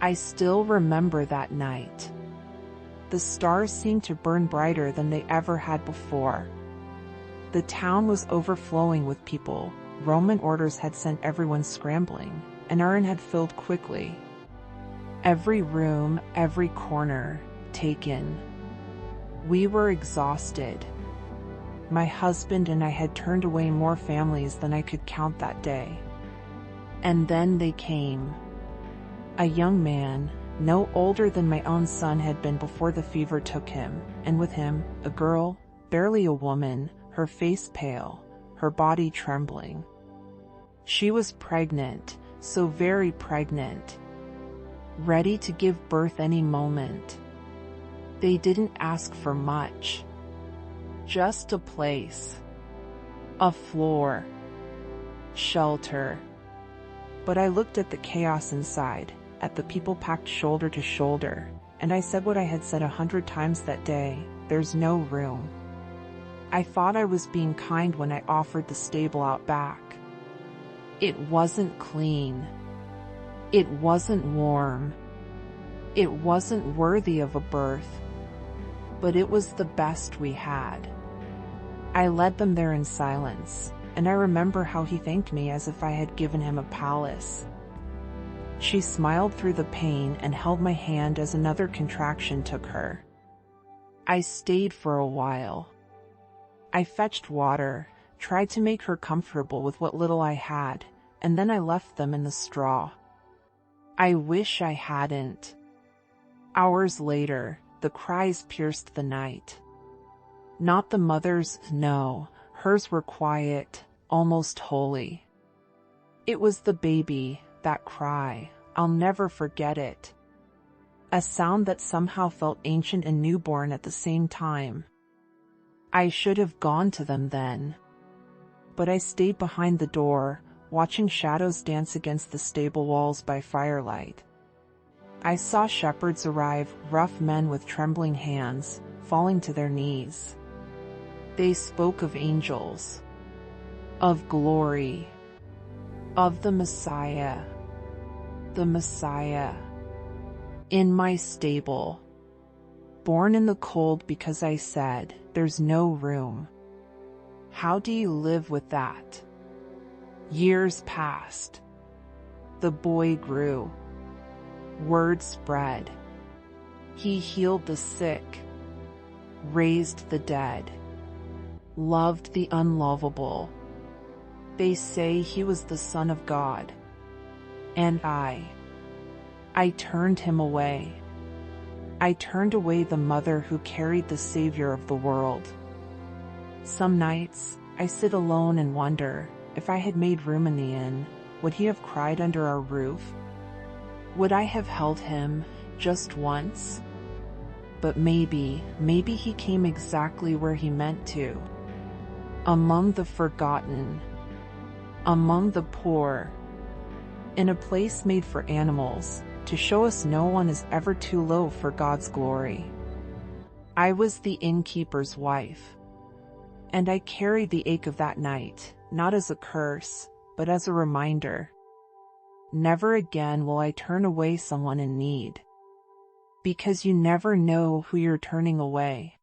I still remember that night. The stars seemed to burn brighter than they ever had before. The town was overflowing with people. Roman orders had sent everyone scrambling, and our inn had filled quickly. Every room, every corner, taken. We were exhausted. My husband and I had turned away more families than I could count that day. And then they came. A young man, no older than my own son had been before the fever took him, and with him, a girl, barely a woman, her face pale, her body trembling. She was pregnant, so very pregnant. Ready to give birth any moment. They didn't ask for much. Just a place. A floor. Shelter. But I looked at the chaos inside, at the people packed shoulder to shoulder, and I said what I had said 100 times that day, there's no room. I thought I was being kind when I offered the stable out back. It wasn't clean. It wasn't warm. It wasn't worthy of a birth. But it was the best we had. I led them there in silence, and I remember how he thanked me as if I had given him a palace. She smiled through the pain and held my hand as another contraction took her. I stayed for a while. I fetched water, tried to make her comfortable with what little I had, and then I left them in the straw. I wish I hadn't. Hours later, the cries pierced the night. Not the mother's, no, hers were quiet, almost holy. It was the baby, that cry, I'll never forget it. A sound that somehow felt ancient and newborn at the same time. I should have gone to them then. But I stayed behind the door, watching shadows dance against the stable walls by firelight. I saw shepherds arrive, rough men with trembling hands, falling to their knees. They spoke of angels, of glory, of the Messiah, in my stable. Born in the cold because I said, there's no room. How do you live with that? Years passed. The boy grew. Word spread. He healed the sick, raised the dead, loved the unlovable. They say he was the Son of God. And I turned him away. I turned away the mother who carried the Savior of the world. Some nights, I sit alone and wonder, if I had made room in the inn, would he have cried under our roof? Would I have held him, just once? But maybe he came exactly where he meant to. Among the forgotten. Among the poor. In a place made for animals, to show us no one is ever too low for God's glory. I was the innkeeper's wife. And I carried the ache of that night, not as a curse, but as a reminder. Never again will I turn away someone in need. Because you never know who you're turning away.